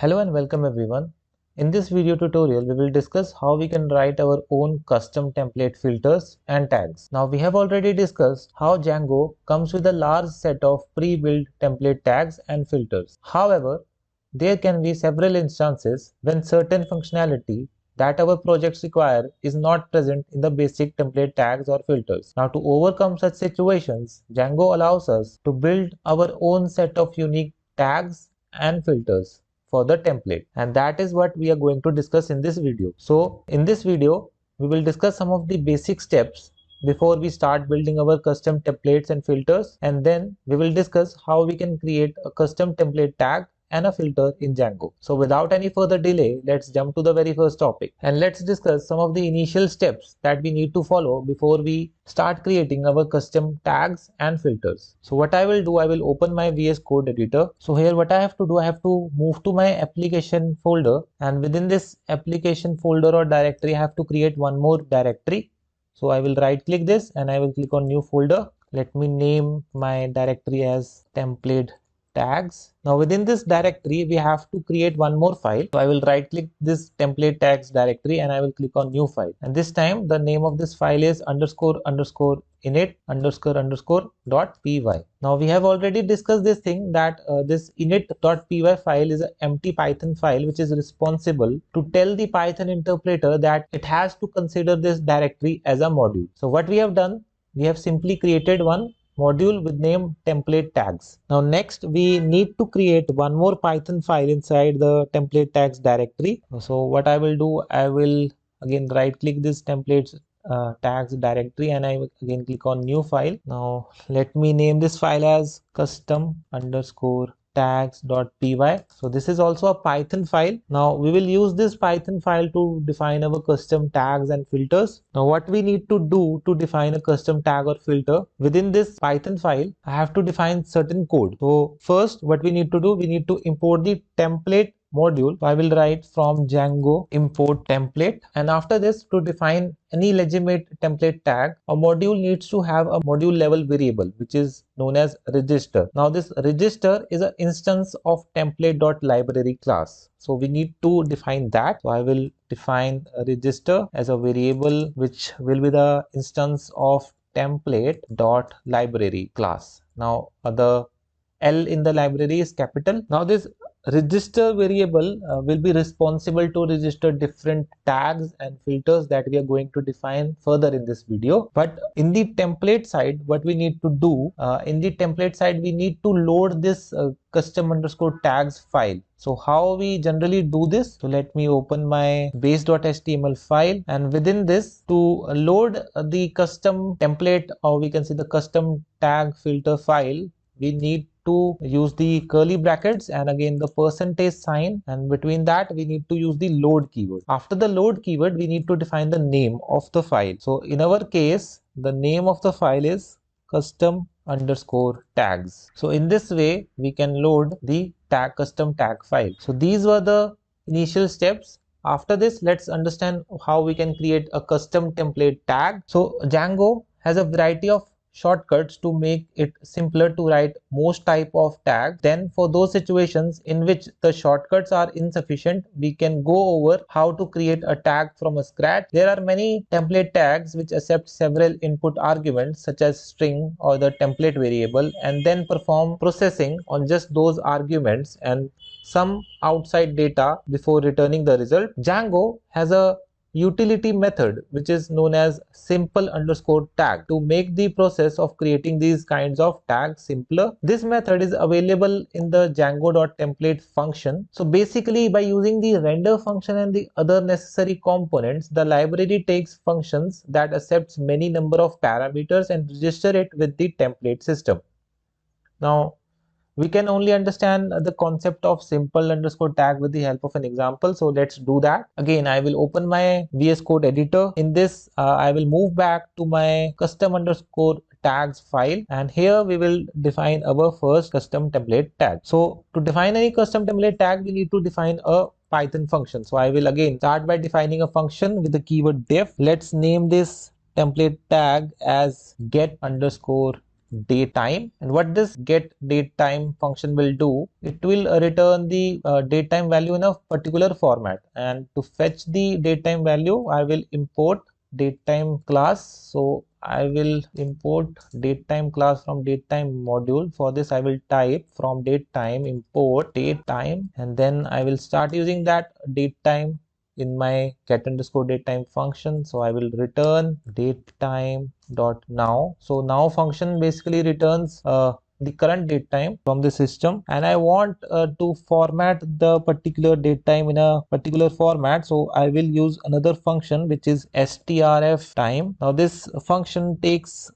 Hello and welcome everyone. In this video tutorial, we will discuss how we can write our own custom template filters and tags. Now we have already discussed how Django comes with a large set of pre-built template tags and filters. However, there can be several instances when certain functionality that our projects require is not present in the basic template tags or filters. Now to overcome such situations, Django allows us to build our own set of unique tags and filters for the template, and that is what we are going to discuss in this video. So in this video we will discuss some of the basic steps before we start building our custom templates and filters, and then we will discuss how we can create a custom template tag and a filter in Django. So without any further delay, let's jump to the very first topic and let's discuss some of the initial steps that we need to follow before we start creating our custom tags and filters. So what I will do, I will open my VS Code editor. So here what I have to do, I have to move to my application folder, and within this application folder or directory I have to create one more directory. So I will right click this and I will click on new folder. Let me name my directory as template tags. Now within this directory we have to create one more file. So I will right click this template tags directory and I will click on new file, and this time the name of this file is __init__.py. Now we have already discussed this thing that this init.py file is an empty Python file which is responsible to tell the Python interpreter that it has to consider this directory as a module. So what we have done, we have simply created one module with name template tags. Now next we need to create one more Python file inside the template tags directory. So what I will do, I will again right click this templates tags directory and I will again click on new file. Now let me name this file as custom_tags.py. So this is also a Python file. Now we will use this Python file to define our custom tags and filters. Now what we need to do to define a custom tag or filter within this Python file, I have to define certain code. So first what we need to do, we need to import the template module. So I will write from Django import template, and after this, to define any legitimate template tag, a module needs to have a module level variable which is known as register. Now this register is an instance of template.library class. So we need to define that. So I will define a register as a variable which will be the instance of template.library class. Now the L in the library is capital. Now this register variable will be responsible to register different tags and filters that we are going to define further in this video. But in the template side, what we need to do, in the template side we need to load this custom_tags file. So how we generally do this? So let me open my base.html file, and within this, to load the custom template, or we can say the custom tag filter file, we need to use the curly brackets and again the percentage sign, and between that we need to use the load keyword. After the load keyword, we need to define the name of the file. So in our case, the name of the file is custom_tags. So in this way we can load the custom tag file. So these were the initial steps. After this, let's understand how we can create a custom template tag. So Django has a variety of shortcuts to make it simpler to write most type of tags. Then for those situations in which the shortcuts are insufficient, we can go over how to create a tag from a scratch. There are many template tags which accept several input arguments such as string or the template variable, and then perform processing on just those arguments and some outside data before returning the result. Django has a utility method which is known as simple_tag to make the process of creating these kinds of tags simpler. This method is available in the Django.template function. So basically, by using the render function and the other necessary components, the library takes functions that accepts many number of parameters and register it with the template system. Now we can only understand the concept of simple_tag with the help of an example. So let's do that. Again, I will open my VS Code editor. In this, I will move back to my custom_tags file, and here we will define our first custom template tag. So to define any custom template tag, we need to define a Python function. So I will again start by defining a function with the keyword def. Let's name this template tag as get_ date time. And what this get date time function will do, it will return the date time value in a particular format. And to fetch the date time value, I will import datetime class. So I will import datetime class from datetime module. For this I will type from datetime import datetime, and then I will start using that datetime in my get underscore datetime function. So I will return datetime dot now. So now function basically returns the current date time from the system, and I want to format the particular date time in a particular format. So I will use another function which is strf time. Now this function takes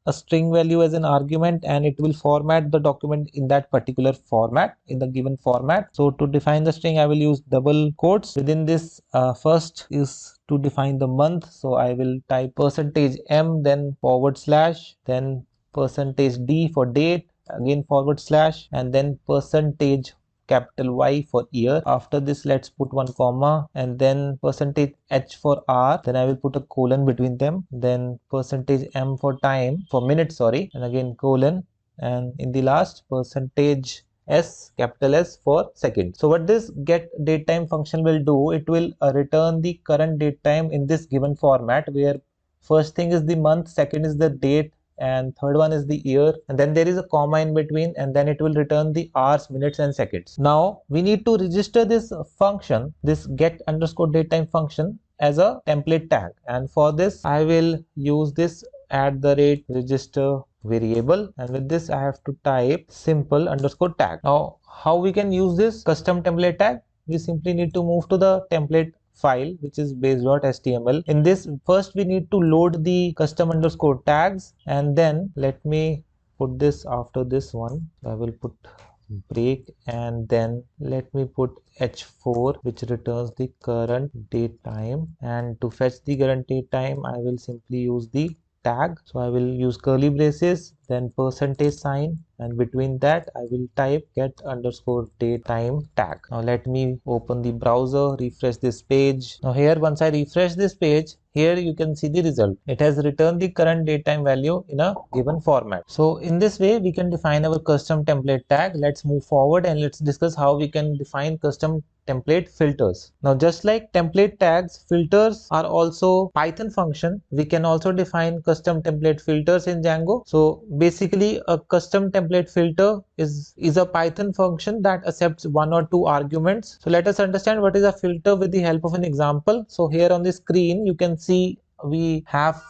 a string value as an argument, and it will format the document in that particular format, in the given format. So to define the string, I will use double quotes. Within this, first is to define the month. So I will type %m, then forward slash, then %d for date, again forward slash, and then percentage capital Y for year. After this, let's put one comma, and then %h for hour. Then I will put a colon between them. Then %m for time, for minute, sorry, and again colon. And in the last, %s, capital S for second. So what this get date time function will do, it will return the current date time in this given format, where first thing is the month, second is the date, and third one is the year, and then there is a comma in between, and then it will return the hours, minutes, and seconds. Now we need to register this function, this get underscore datetime function, as a template tag, and for this I will use this @register variable, and with this I have to type simple underscore tag. Now how we can use this custom template tag? We simply need to move to the template file, which is base.html. In this, first we need to load the custom underscore tags, and then let me put this after this one. I will put break, and then let me put h4, which returns the current date time. And to fetch the current date time, I will simply use the tag. So I will use curly braces, then %sign, and between that I will type get underscore date time tag. Now let me open the browser, refresh this page. Now here, once I refresh this page, here you can see the result. It has returned the current date time value in a given format. So in this way we can define our custom template tag. Let's move forward and let's discuss how we can define custom template filters. Now just like template tags, filters are also Python function. We can also define custom template filters in Django. So basically a custom template filter is a Python function that accepts one or two arguments. So let us understand what is a filter with the help of an example. So here on the screen you can see we have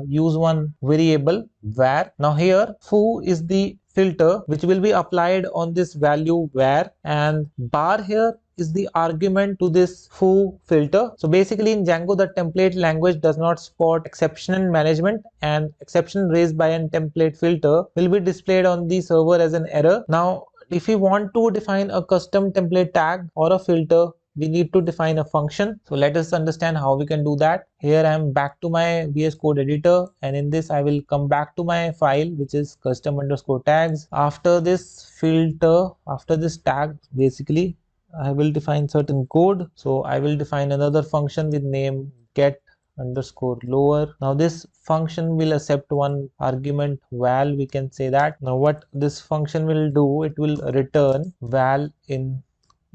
use one variable var. Now here foo is the filter which will be applied on this value var, and bar here is the argument to this foo filter. So basically in Django, the template language does not support exception management, and exception raised by a template filter will be displayed on the server as an error. Now if we want to define a custom template tag or a filter, we need to define a function. So let us understand how we can do that. Here I am back to my VS Code editor, and in this I will come back to my file, which is custom underscore tags. After this filter, after this tag, basically I will define certain code. So I will define another function with name get underscore lower. Now this function will accept one argument val, we can say that. Now what this function will do, it will return val in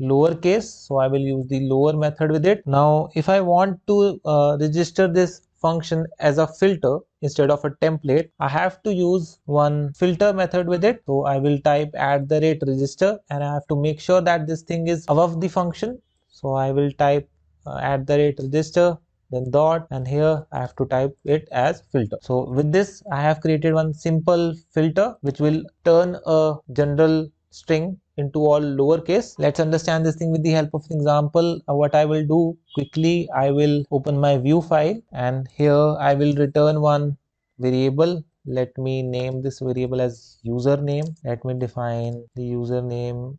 lowercase. So I will use the lower method with it. Now if I want to register this function as a filter instead of a template, I have to use one filter method with it. So I will type @register, and I have to make sure that this thing is above the function. So I will type @register, then dot, and here I have to type it as filter. So with this I have created one simple filter which will turn a general string into all lowercase. Let's understand this thing with the help of an example. What I will do quickly, I will open my view file, and here I will return one variable. Let me name this variable as username. Let me define the username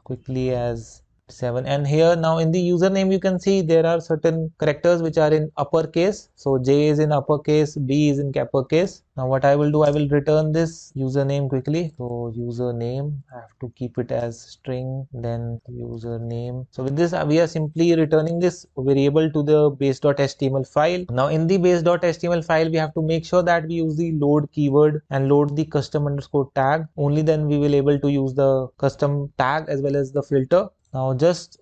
quickly as 7. And here now in the username you can see there are certain characters which are in uppercase. So J is in uppercase, B is in uppercase. Now what I will do, I will return this username quickly. So username, I have to keep it as string, then username. So with this we are simply returning this variable to the base.html file. Now in the base.html file we have to make sure that we use the load keyword and load the custom underscore tag. Only then we will able to use the custom tag as well as the filter. Now just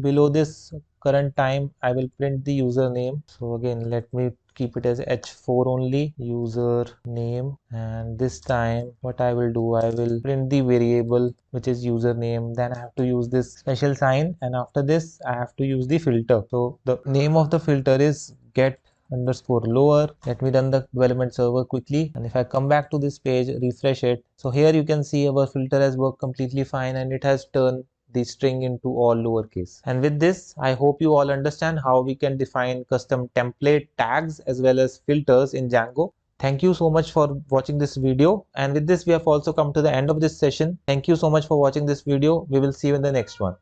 below this current time I will print the username. So again let me keep it as h4 only, username, and this time what I will do, I will print the variable which is username. Then I have to use this special sign, and after this I have to use the filter. So the name of the filter is get underscore lower. Let me run the development server quickly, and if I come back to this page, refresh it, so here you can see our filter has worked completely fine and it has turned the string into all lowercase. And with this, I hope you all understand how we can define custom template tags as well as filters in Django. Thank you so much for watching this video. And with this, we have also come to the end of this session. Thank you so much for watching this video. We will see you in the next one.